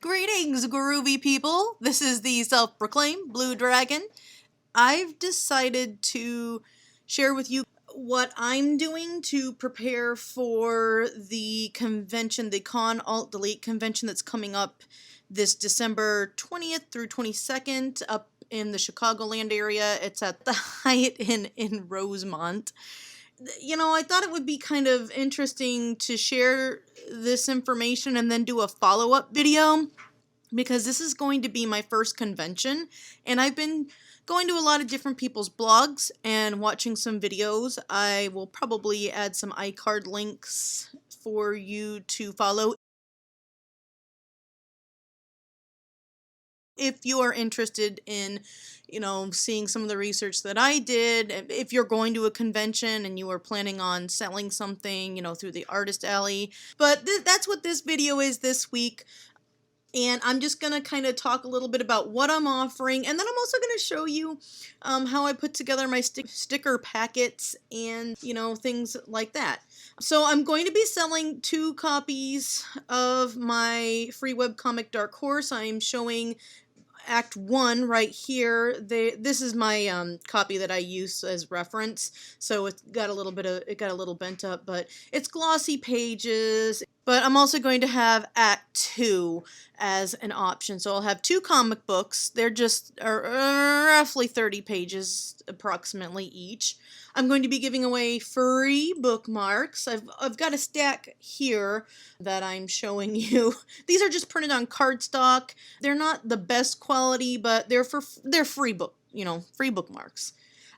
Greetings, groovy people. This is the self-proclaimed Blue Dragon. I've decided to share with you what I'm doing to prepare for the convention, the Con Alt Delete convention that's coming up this December 20th through 22nd up in the Chicagoland area. It's at the Hyatt in Rosemont. You know, I thought it would be kind of interesting to share this information and then do a follow-up video, because this is going to be my first convention, and I've been going to a lot of different people's blogs and watching some videos. I will probably add some iCard links for you to follow if you are interested in, seeing some of the research that I did. If you're going to a convention and you are planning on selling something, through the Artist Alley. But that's what this video is this week. And I'm just going to kind of talk a little bit about what I'm offering. And then I'm also going to show you how I put together my sticker packets and, things like that. So I'm going to be selling 2 copies of my free webcomic Dark Horse. I'm showing Act 1 right here. This is my copy that I use as reference, so it got a little bent up, but it's glossy pages. But I'm also going to have Act 2 as an option, so I'll have 2 comic books. They're just roughly 30 pages approximately each. I'm going to be giving away free bookmarks. I've got a stack here that I'm showing you. These are just printed on cardstock. They're not the best quality, but they're free free bookmarks.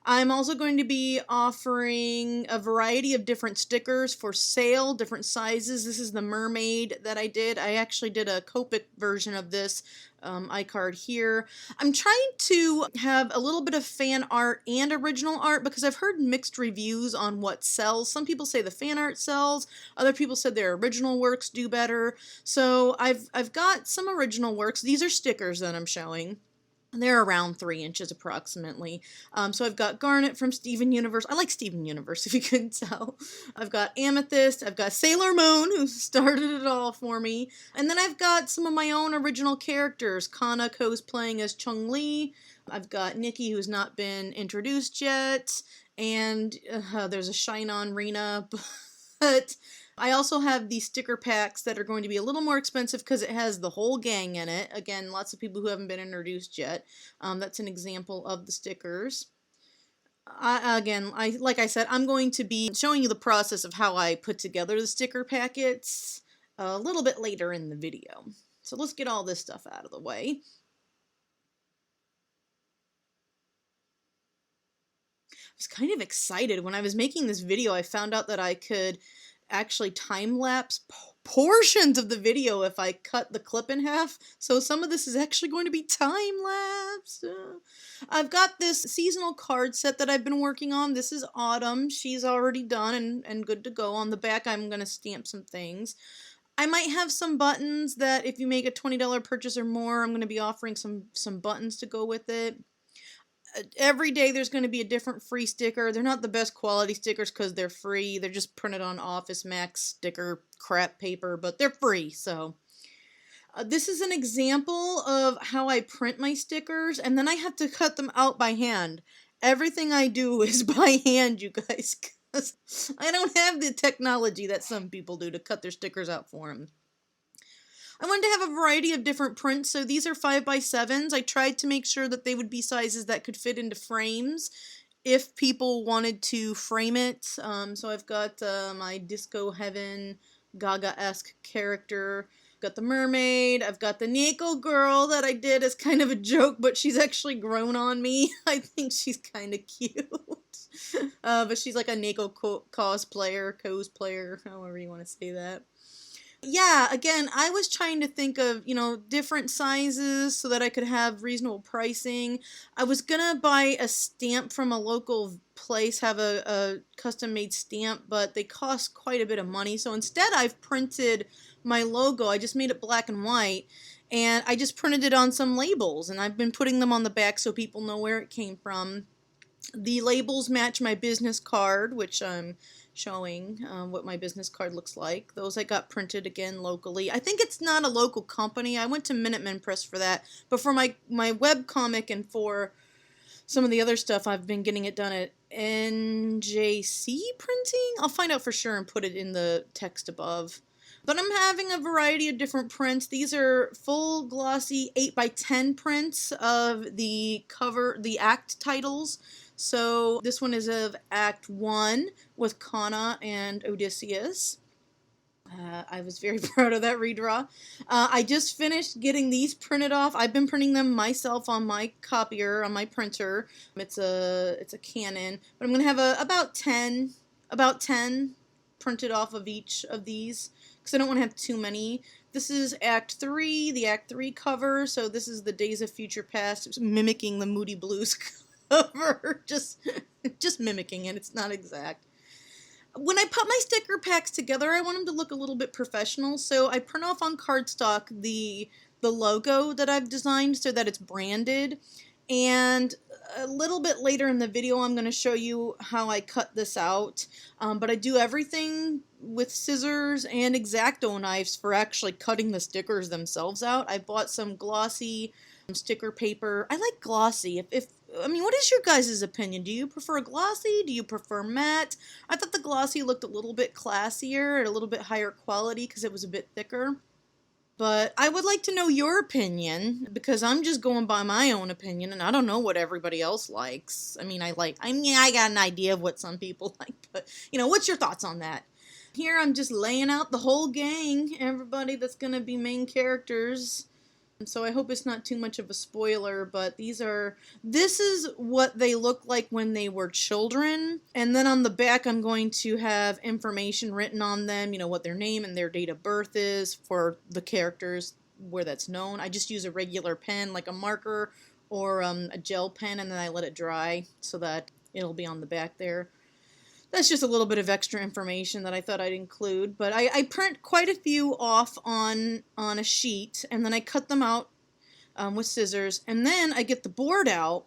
I'm also going to be offering a variety of different stickers for sale, different sizes. This is the mermaid that I did. I actually did a Copic version of this iCard here. I'm trying to have a little bit of fan art and original art because I've heard mixed reviews on what sells. Some people say the fan art sells. Other people said their original works do better. So I've got some original works. These are stickers that I'm showing. They're around 3 inches approximately. So I've got Garnet from Steven Universe. I like Steven Universe, if you couldn't tell. I've got Amethyst. I've got Sailor Moon, who started it all for me. And then I've got some of my own original characters. Kana cosplaying as Chung-Li. I've got Nikki, who's not been introduced yet. And there's a Shine-On Rena. But I also have these sticker packs that are going to be a little more expensive because it has the whole gang in it. Again, lots of people who haven't been introduced yet. That's an example of the stickers. Like I said, I'm going to be showing you the process of how I put together the sticker packets a little bit later in the video. So let's get all this stuff out of the way. I was kind of excited when I was making this video. I found out that I could actually time-lapse portions of the video if I cut the clip in half. So some of this is actually going to be time-lapsed. I've got this seasonal card set that I've been working on. This is Autumn. She's already done and good to go. On the back, I'm going to stamp some things. I might have some buttons that if you make a $20 purchase or more, I'm going to be offering some buttons to go with it. Every day there's going to be a different free sticker. They're not the best quality stickers because they're free. They're just printed on Office Max sticker crap paper, but they're free. So this is an example of how I print my stickers, and then I have to cut them out by hand. Everything I do is by hand, you guys, because I don't have the technology that some people do to cut their stickers out for them. I wanted to have a variety of different prints, so these are 5x7s. I tried to make sure that they would be sizes that could fit into frames if people wanted to frame it. So I've got my Disco Heaven Gaga-esque character. I've got the mermaid. I've got the Neko girl that I did as kind of a joke, but she's actually grown on me. I think she's kind of cute. But she's like a Neko cosplayer, however you want to say that. Yeah, again, I was trying to think of, different sizes so that I could have reasonable pricing. I was gonna buy a stamp from a local place, have a custom-made stamp, but they cost quite a bit of money. So instead, I've printed my logo. I just made it black and white, and I just printed it on some labels, and I've been putting them on the back so people know where it came from. The labels match my business card, which I'm showing what my business card looks like. Those I got printed again locally. I think it's not a local company. I went to Minutemen Press for that. But for my web comic and for some of the other stuff, I've been getting it done at NJC Printing. I'll find out for sure and put it in the text above. But I'm having a variety of different prints. These are full glossy 8x10 prints of the act titles. So this one is of Act 1 with Kana and Odysseus. I was very proud of that redraw. I just finished getting these printed off. I've been printing them myself on my copier, on my printer. It's a Canon, but I'm going to have about 10 printed off of each of these because I don't want to have too many. This is Act 3, the Act 3 cover, so this is the Days of Future Past, mimicking the Moody Blues cover, just mimicking it. It's not exact. When I put my sticker packs together, I want them to look a little bit professional, so I print off on cardstock the logo that I've designed so that it's branded. And a little bit later in the video, I'm going to show you how I cut this out. But I do everything with scissors and X-Acto knives for actually cutting the stickers themselves out. I bought some glossy sticker paper. I like glossy. I mean, what is your guys' opinion? Do you prefer glossy? Do you prefer matte? I thought the glossy looked a little bit classier and a little bit higher quality because it was a bit thicker. But I would like to know your opinion because I'm just going by my own opinion and I don't know what everybody else likes. I mean, I got an idea of what some people like, but, what's your thoughts on that? Here I'm just laying out the whole gang, everybody that's going to be main characters. So I hope it's not too much of a spoiler, but this is what they look like when they were children. And then on the back, I'm going to have information written on them, what their name and their date of birth is for the characters where that's known. I just use a regular pen, like a marker or a gel pen, and then I let it dry so that it'll be on the back there. That's just a little bit of extra information that I thought I'd include, but I print quite a few off on a sheet, and then I cut them out with scissors, and then I get the board out,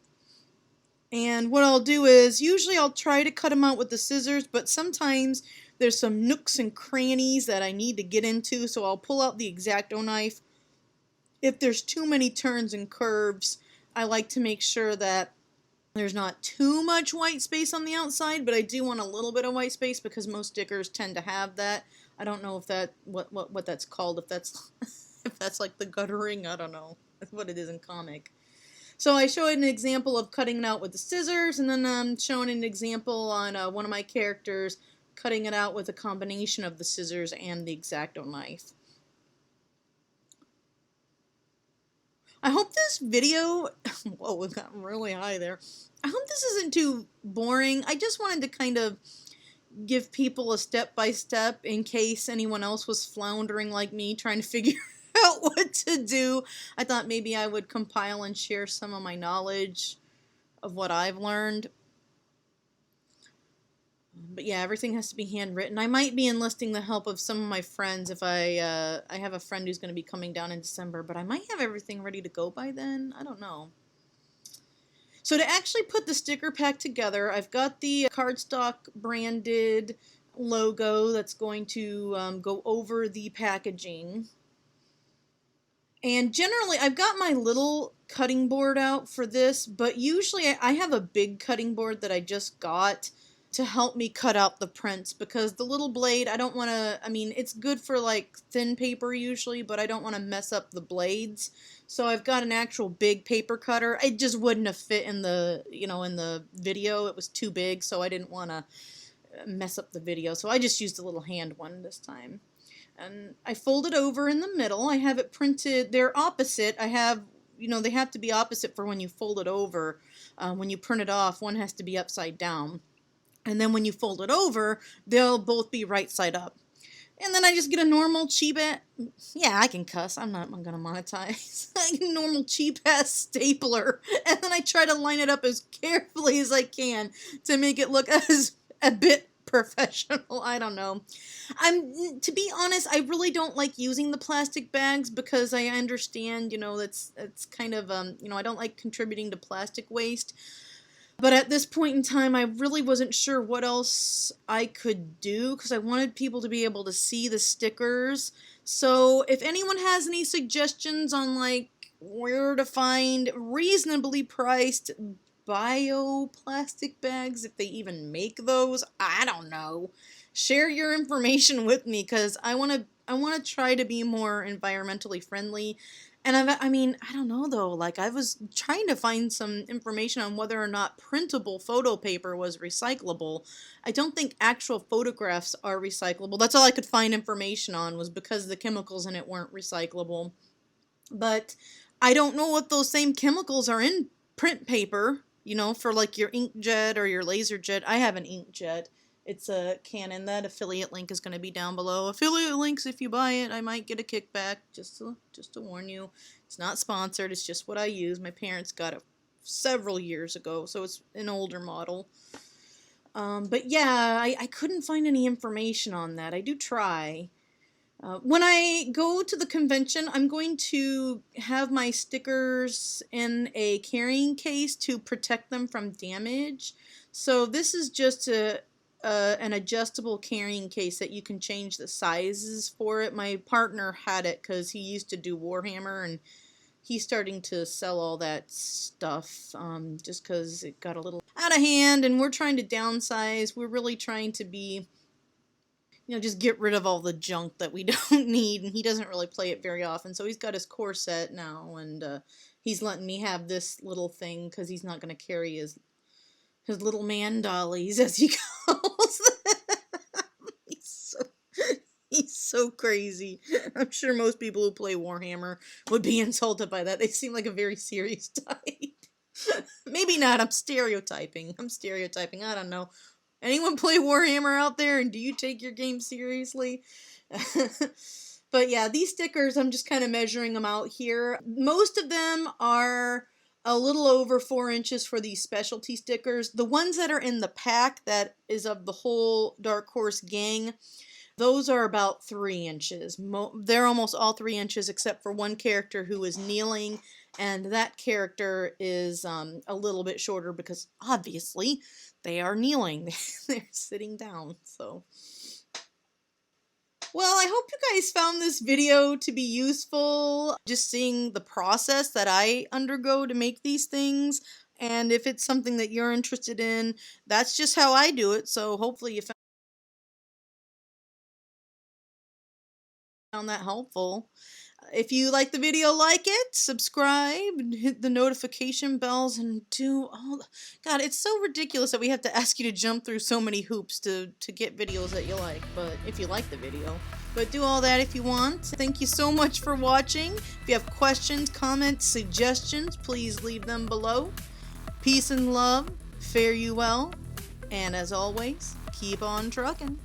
and what I'll do is, usually I'll try to cut them out with the scissors, but sometimes there's some nooks and crannies that I need to get into, so I'll pull out the X-Acto knife. If there's too many turns and curves, I like to make sure that there's not too much white space on the outside, but I do want a little bit of white space because most stickers tend to have that. I don't know if what that's called, if that's if that's like the guttering, I don't know. That's what it is in comic. So I showed an example of cutting it out with the scissors, and then I'm showing an example on one of my characters cutting it out with a combination of the scissors and the X-Acto knife. I hope this video, whoa, it got really high there. I hope this isn't too boring. I just wanted to kind of give people a step-by-step in case anyone else was floundering like me trying to figure out what to do. I thought maybe I would compile and share some of my knowledge of what I've learned. But yeah, everything has to be handwritten. I might be enlisting the help of some of my friends if I have a friend who's going to be coming down in December, but I might have everything ready to go by then. I don't know. So to actually put the sticker pack together, I've got the cardstock branded logo that's going to go over the packaging. And generally, I've got my little cutting board out for this, but usually I have a big cutting board that I just got to help me cut out the prints, because the little blade, I don't want to, I mean, it's good for like thin paper usually, but I don't want to mess up the blades. So I've got an actual big paper cutter. It just wouldn't have fit in the, in the video. It was too big, so I didn't want to mess up the video. So I just used a little hand one this time. And I fold it over in the middle. I have it printed, they're opposite. I have, they have to be opposite for when you fold it over. When you print it off, one has to be upside down. And then when you fold it over, they'll both be right side up. And then I just get a normal cheap-ass, yeah, I can cuss, I'm not going to monetize. I get a normal cheap-ass stapler. And then I try to line it up as carefully as I can to make it look as a bit professional. I don't know. To be honest, I really don't like using the plastic bags because I understand, it's kind of, I don't like contributing to plastic waste. But at this point in time, I really wasn't sure what else I could do because I wanted people to be able to see the stickers. So if anyone has any suggestions on like where to find reasonably priced bioplastic bags, if they even make those, I don't know. Share your information with me because I want to try to be more environmentally friendly. And I mean, I don't know though, like I was trying to find some information on whether or not printable photo paper was recyclable. I don't think actual photographs are recyclable. That's all I could find information on, was because the chemicals in it weren't recyclable. But I don't know what those same chemicals are in print paper, you know, for like your inkjet or your laser jet. I have an inkjet. It's a Canon. That affiliate link is going to be down below. Affiliate links, if you buy it, I might get a kickback, just to warn you. It's not sponsored, it's just what I use. My parents got it several years ago, so it's an older model. But yeah, I couldn't find any information on that. I do try. When I go to the convention, I'm going to have my stickers in a carrying case to protect them from damage. So this is just an adjustable carrying case that you can change the sizes for it. My partner had it because he used to do Warhammer, and he's starting to sell all that stuff just because it got a little out of hand, and we're trying to downsize. We're really trying to be, you know, just get rid of all the junk that we don't need, and he doesn't really play it very often, so he's got his core set now, and he's letting me have this little thing because he's not going to carry his little man dollies, as he calls them. He's so crazy. I'm sure most people who play Warhammer would be insulted by that. They seem like a very serious type. Maybe not. I'm stereotyping. I don't know. Anyone play Warhammer out there, and do you take your game seriously? But yeah, these stickers, I'm just kind of measuring them out here. Most of them are a little over 4 inches for these specialty stickers. The ones that are in the pack that is of the whole Dark Horse gang, those are about 3 inches. They're almost all 3 inches except for one character who is kneeling, and that character is a little bit shorter because obviously they are kneeling. They're sitting down, so... Well, I hope you guys found this video to be useful, just seeing the process that I undergo to make these things, and if it's something that you're interested in, that's just how I do it, so hopefully you found that helpful. If you like the video, like it, subscribe, and hit the notification bells, and do all... God, it's so ridiculous that we have to ask you to jump through so many hoops to get videos that you like, but if you like the video. But do all that if you want. Thank you so much for watching. If you have questions, comments, suggestions, please leave them below. Peace and love, fare you well, and as always, keep on trucking.